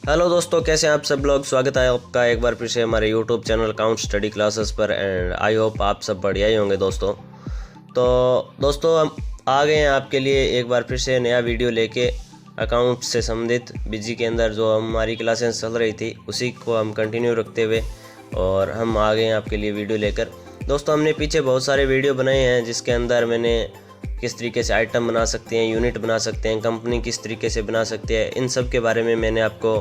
Hello दोस्तों, कैसे हैं आप सब लोग। स्वागत है आपका एक बार फिर से हमारे YouTube channel account study classes पर। एंड आई होप आप सब बढ़िया ही होंगे दोस्तों। तो दोस्तों हम आ गए हैं आपके लिए एक बार फिर से नया वीडियो लेके अकाउंट से संबंधित। बीजी के अंदर जो हमारी क्लासेस चल रही थी उसी को हम कंटिन्यू रखते हुए और हम आ गए हैं आपके लिए वीडियो लेकर। दोस्तों हमने पीछे बहुत सारे वीडियो बनाए हैं जिसके अंदर मैंने किस तरीके से आइटम बना सकते हैं, यूनिट बना सकते हैं, कंपनी किस तरीके से बना सकते हैं, इन सब के बारे में मैंने आपको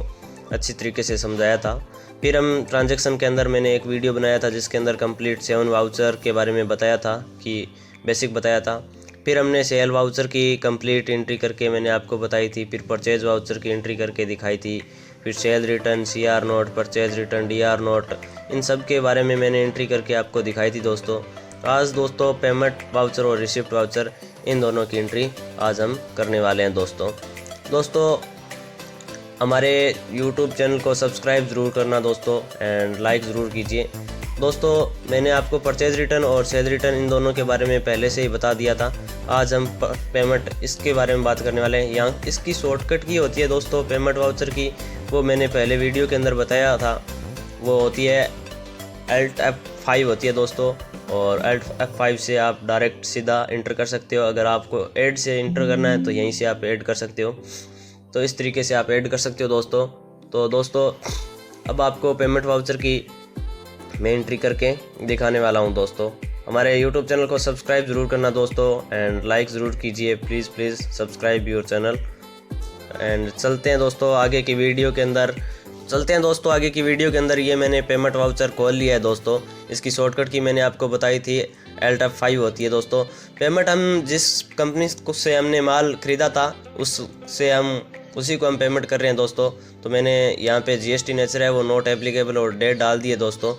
अच्छी तरीके से समझाया था। फिर हम ट्रांजैक्शन के अंदर मैंने एक वीडियो बनाया था जिसके अंदर कंप्लीट 7 वाउचर के बारे में बताया था, कि बेसिक बताया था। फिर हमने सेल वाउचर की कंप्लीट एंट्री करके मैंने आपको बताई थी। फिर परचेज वाउचर की एंट्री करके दिखाई थी। फिर sale return, CR note, purchase return, DR note, इन सब के बारे में मैंने एंट्री करके आपको दिखाई थी दोस्तों। आज दोस्तों पेमेंट वाउचर और रिसिप्ट वाउचर इन दोनों की एंट्री आज हम करने वाले हैं दोस्तों। हमारे YouTube चैनल को सब्सक्राइब ज़रूर करना दोस्तों एंड लाइक ज़रूर कीजिए दोस्तों। मैंने आपको परचेज रिटर्न और सेल रिटर्न इन दोनों के बारे में पहले से ही बता दिया था। आज हम पेमेंट इसके बारे में बात करने वाले हैं। यहाँ इसकी शॉर्टकट की होती है दोस्तों पेमेंट वाउचर की, वो मैंने पहले वीडियो के अंदर बताया था। वो होती है Alt F5 होती है दोस्तों, और Alt F5 से आप डायरेक्ट सीधा इंटर कर सकते हो। अगर आपको ऐड से इंटर करना है तो यहीं से आप ऐड कर सकते हो। तो इस तरीके से आप ऐड कर सकते हो दोस्तों। तो दोस्तों अब आपको पेमेंट वाउचर की मैं एंट्री करके दिखाने वाला हूं दोस्तों। हमारे YouTube चैनल को सब्सक्राइब ज़रूर करना दोस्तों एंड लाइक ज़रूर कीजिए। Please subscribe your channel. And चलते हैं दोस्तों आगे की वीडियो के अंदर। ये मैंने पेमेंट वाउचर खोल लिया है दोस्तों। इसकी शॉर्टकट की मैंने आपको बताई थी, Alt F5 होती है दोस्तों। पेमेंट हम जिस कंपनी से हमने माल ख़रीदा था उसी को हम पेमेंट कर रहे हैं दोस्तों। तो मैंने यहाँ पे GST नेचर है वो नॉट एप्लीकेबल और डेट डाल दिए दोस्तों।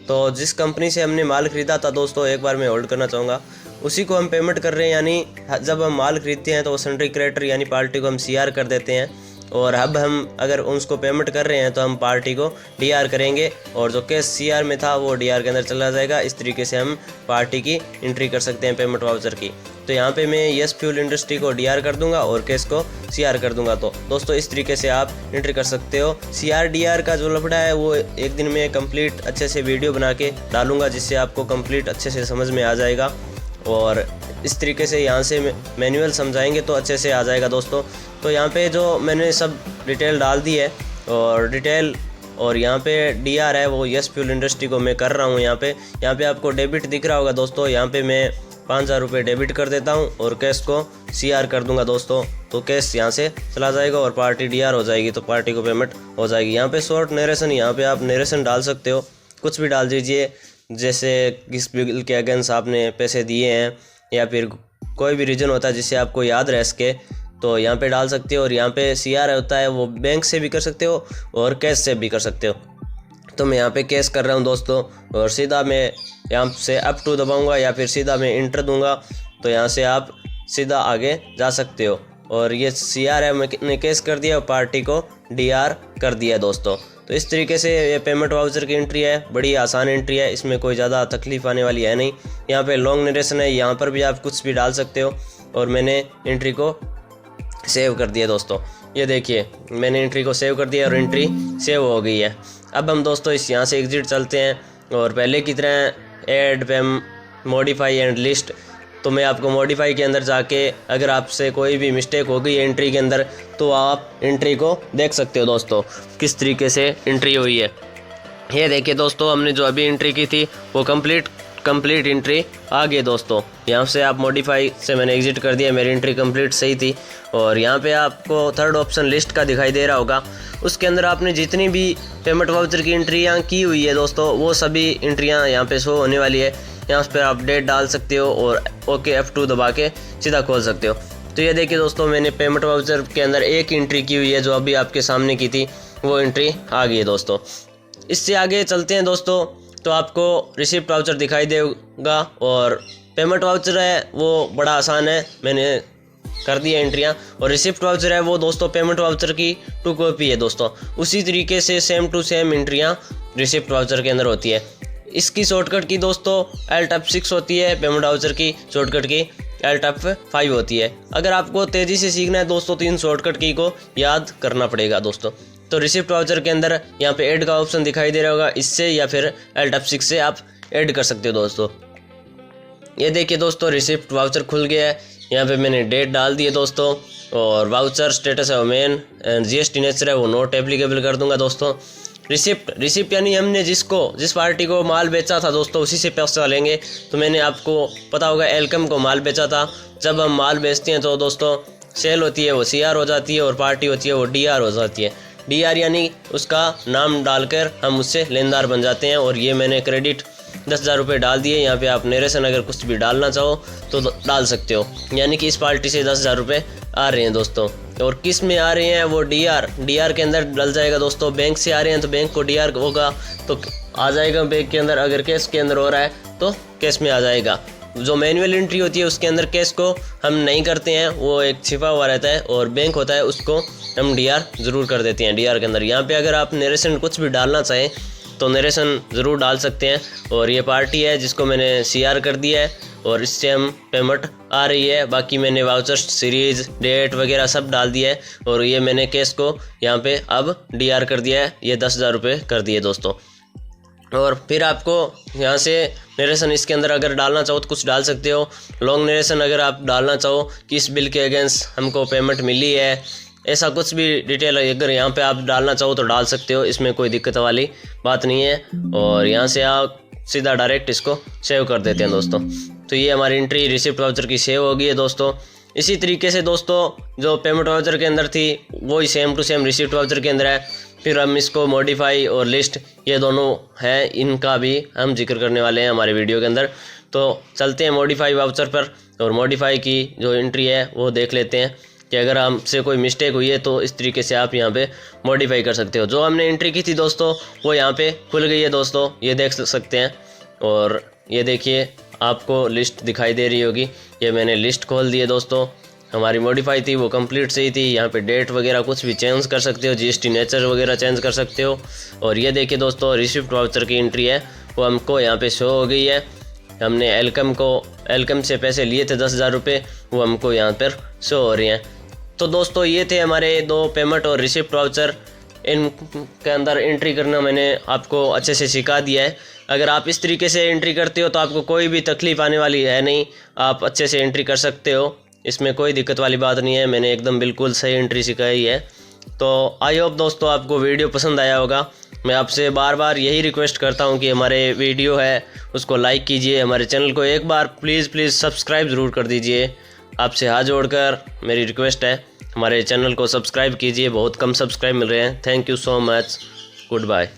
तो जिस कंपनी से हमने माल ख़रीदा था दोस्तों, एक बार मैं होल्ड करना चाहूँगा, उसी को हम पेमेंट कर रहे हैं। यानी जब हम माल खरीदते हैं तो सन्ड्री क्रेडिटर यानी पार्टी को हम CR कर देते हैं, और अब हम अगर उसको पेमेंट कर रहे हैं तो हम पार्टी को DR करेंगे, और जो केस CR में था वो DR के अंदर चला जाएगा। इस तरीके से हम पार्टी की एंट्री कर सकते हैं पेमेंट वाउचर की। तो यहाँ पे मैं यस फ्यूल इंडस्ट्री को DR कर दूंगा और केस को CR कर दूंगा। तो दोस्तों इस तरीके से आप एंट्री कर सकते हो। CR DR का जो लफड़ा है वो एक दिन में कंप्लीट अच्छे से वीडियो बना के डालूंगा, जिससे आपको कंप्लीट अच्छे से समझ में आ जाएगा। और इस तरीके से यहाँ से मैनुअल समझाएंगे तो अच्छे से आ जाएगा दोस्तों। तो यहाँ पे जो मैंने सब डिटेल डाल दी है और यहाँ पे DR है वो यस फ्यूल इंडस्ट्री को मैं कर रहा हूँ। यहाँ पे आपको डेबिट दिख रहा होगा दोस्तों। यहाँ पे मैं 5000 रुपये डेबिट कर देता हूँ और कैश को CR कर दूंगा दोस्तों। तो कैश यहाँ से चला जाएगा और पार्टी DR हो जाएगी, तो पार्टी को पेमेंट हो जाएगी। यहाँ पे शॉर्ट नरेशन, यहाँ पे आप नरेशन डाल सकते हो, कुछ भी डाल दीजिए, जैसे किस बिल के अगेंस्ट आपने पैसे दिए हैं या फिर कोई भी रीज़न होता है जिससे आपको याद रह सके, तो यहाँ पे डाल सकते हो। और यहाँ पे CR होता है वो बैंक से भी कर सकते हो और कैश से भी कर सकते हो। तो मैं यहाँ पे कैश कर रहा हूँ दोस्तों, और सीधा मैं यहाँ से F2 दबाऊँगा या फिर सीधा मैं इंटर दूँगा, तो यहाँ से आप सीधा आगे जा सकते हो। और ये CR है, मैंने कैश कर दिया और पार्टी को DR कर दिया दोस्तों। तो इस तरीके से ये पेमेंट वाउचर की एंट्री है, बड़ी आसान एंट्री है, इसमें कोई ज़्यादा तकलीफ़ आने वाली है नहीं। यहाँ पे लॉन्ग नरेशन है, यहाँ पर भी आप कुछ भी डाल सकते हो। और मैंने एंट्री को सेव कर दिया दोस्तों। ये देखिए मैंने एंट्री को सेव कर दिया और एंट्री सेव हो गई है। अब हम दोस्तों यहाँ से एग्जिट चलते हैं और पहले की तरह add Pem modify and list. तो मैं आपको मॉडिफाई के अंदर जाके अगर आपसे कोई भी मिस्टेक हो गई एंट्री के अंदर तो आप एंट्री को देख सकते हो दोस्तों किस तरीके से एंट्री हुई है। ये देखिए दोस्तों हमने जो अभी एंट्री की थी वो कंप्लीट एंट्री आ गई दोस्तों। यहाँ से आप मॉडिफाई से मैंने एग्जिट कर दिया, मेरी एंट्री कंप्लीट सही थी। और यहाँ पे आपको थर्ड ऑप्शन लिस्ट का दिखाई दे रहा होगा, उसके अंदर आपने जितनी भी पेमेंट वाउचर की एंट्रियाँ की हुई है दोस्तों वो सभी एंट्रियाँ यहाँ पे शो होने वाली है। यहाँ पर आप डेट डाल सकते हो और ओके F2 दबा के सीधा खोल सकते हो। तो ये देखिए दोस्तों मैंने पेमेंट वाउचर के अंदर एक एंट्री की हुई है जो अभी आपके सामने की थी, वो एंट्री आ गई है दोस्तों। इससे आगे चलते हैं दोस्तों, तो आपको रिसिप्ट वाउचर दिखाई देगा। और पेमेंट वाउचर है वो बड़ा आसान है, मैंने कर दी है एंट्रियाँ। और रिसिप्ट वाउचर है वो दोस्तों पेमेंट वाउचर की 2 कॉपी है दोस्तों। उसी तरीके से सेम टू सेम एंट्रियाँ रिसिप्ट वाउचर के अंदर होती है। इसकी शॉर्टकट की दोस्तों Alt F6 होती है, पेमेंट वाउचर की शॉर्टकट की Alt F5 होती है। अगर आपको तेज़ी से सीखना है दोस्तों तो इन शॉर्टकट की को याद करना पड़ेगा दोस्तों। तो रिसिप्ट वाउचर के अंदर यहाँ पे ऐड का ऑप्शन दिखाई दे रहा होगा, इससे या फिर LTAP6 से आप ऐड कर सकते हो दोस्तों। ये देखिए दोस्तों रिसिप्ट वाउचर खुल गया है। यहाँ पे मैंने डेट डाल दी है दोस्तों, और वाउचर स्टेटस है वो मेन, GST नेचर है वो नॉट एप्लीकेबल कर दूंगा दोस्तों। रिसिप्ट यानी हमने जिस पार्टी को माल बेचा था दोस्तों उसी से पैसा लेंगे। तो मैंने आपको पता होगा एलकम को माल बेचा था। जब हम माल बेचते हैं तो दोस्तों सेल होती है वो CR हो जाती है, और पार्टी होती है वो DR हो जाती है। DR यानी उसका नाम डालकर हम उससे लेनदार बन जाते हैं। और ये मैंने क्रेडिट 10,000 रुपये डाल दिए। यहाँ पे आप नरेशन अगर कुछ भी डालना चाहो तो डाल सकते हो, यानी कि इस पार्टी से 10,000 रुपये आ रहे हैं दोस्तों। और किस में आ रहे हैं वो DR के अंदर डल जाएगा दोस्तों। बैंक से आ रहे हैं तो बैंक को DR होगा तो आ जाएगा बैंक के अंदर। अगर कैश के अंदर हो रहा है तो कैश में आ जाएगा। जो मैनुअल एंट्री होती है उसके अंदर कैश को हम नहीं करते हैं, वो एक छिपा हुआ रहता है, और बैंक होता है उसको हम DR ज़रूर कर देते हैं। DR के अंदर यहाँ पे अगर आप नरेशन कुछ भी डालना चाहें तो नरेशन ज़रूर डाल सकते हैं। और ये पार्टी है जिसको मैंने CR कर दिया है, और इससे हम पेमेंट आ रही है। बाकी मैंने वाउचर सीरीज़ डेट वगैरह सब डाल दिया है, और ये मैंने कैश को यहाँ पे अब DR कर दिया है। ये 10,000 रुपये कर दिए दोस्तों। और फिर आपको यहाँ से नरेशन इसके अंदर अगर डालना चाहो तो कुछ डाल सकते हो। लॉन्ग नरेशन अगर आप डालना चाहो कि इस बिल के अगेंस्ट हमको पेमेंट मिली है, ऐसा कुछ भी डिटेल अगर यहाँ पे आप डालना चाहो तो डाल सकते हो, इसमें कोई दिक्कत वाली बात नहीं है। और यहाँ से आप सीधा डायरेक्ट इसको सेव कर देते हैं दोस्तों। तो ये हमारी एंट्री रिसिप्ट वाउचर की सेव हो गई है दोस्तों। इसी तरीके से दोस्तों जो पेमेंट वाउचर के अंदर थी वही same to same receipt voucher के अंदर है। फिर हम इसको मॉडिफाई और लिस्ट ये दोनों हैं, इनका भी हम जिक्र करने वाले हैं हमारे वीडियो के अंदर। तो चलते हैं मॉडिफाई वाउचर पर, और मॉडिफाई की जो एंट्री है वो देख लेते हैं कि अगर हमसे कोई मिस्टेक हुई है तो इस तरीके से आप यहाँ पे मॉडिफाई कर सकते हो। जो हमने एंट्री की थी दोस्तों वो यहाँ पे खुल गई है दोस्तों, ये देख सकते हैं। और ये देखिए आपको लिस्ट दिखाई दे रही होगी, ये मैंने लिस्ट खोल दी है दोस्तों। हमारी मॉडिफाई थी वो कंप्लीट सही थी। यहाँ पे डेट वगैरह कुछ भी चेंज कर सकते हो, GST नेचर वगैरह चेंज कर सकते हो। और ये देखिए दोस्तों रिसिप्ट वाउचर की एंट्री है वो हमको यहाँ पे शो हो गई है। हमने एलकम से पैसे लिए थे 10,000 रुपये, वो हमको यहाँ पर शो हो रहे हैं। तो दोस्तों ये थे हमारे 2 पेमेंट और रिसिप्ट वाउचर। इनके अंदर एंट्री करना मैंने आपको अच्छे से सिखा दिया है। अगर आप इस तरीके से एंट्री करते हो तो आपको कोई भी तकलीफ़ आने वाली है नहीं, आप अच्छे से एंट्री कर सकते हो, इसमें कोई दिक्कत वाली बात नहीं है। मैंने एकदम बिल्कुल सही एंट्री सिखाई है। तो आई होप दोस्तों आपको वीडियो पसंद आया होगा। मैं आपसे बार बार यही रिक्वेस्ट करता हूं कि हमारे वीडियो है उसको लाइक कीजिए, हमारे चैनल को एक बार प्लीज़ सब्सक्राइब ज़रूर कर दीजिए। आपसे हाथ जोड़कर मेरी रिक्वेस्ट है हमारे चैनल को सब्सक्राइब कीजिए, बहुत कम सब्सक्राइब मिल रहे हैं। Thank you so much, good bye.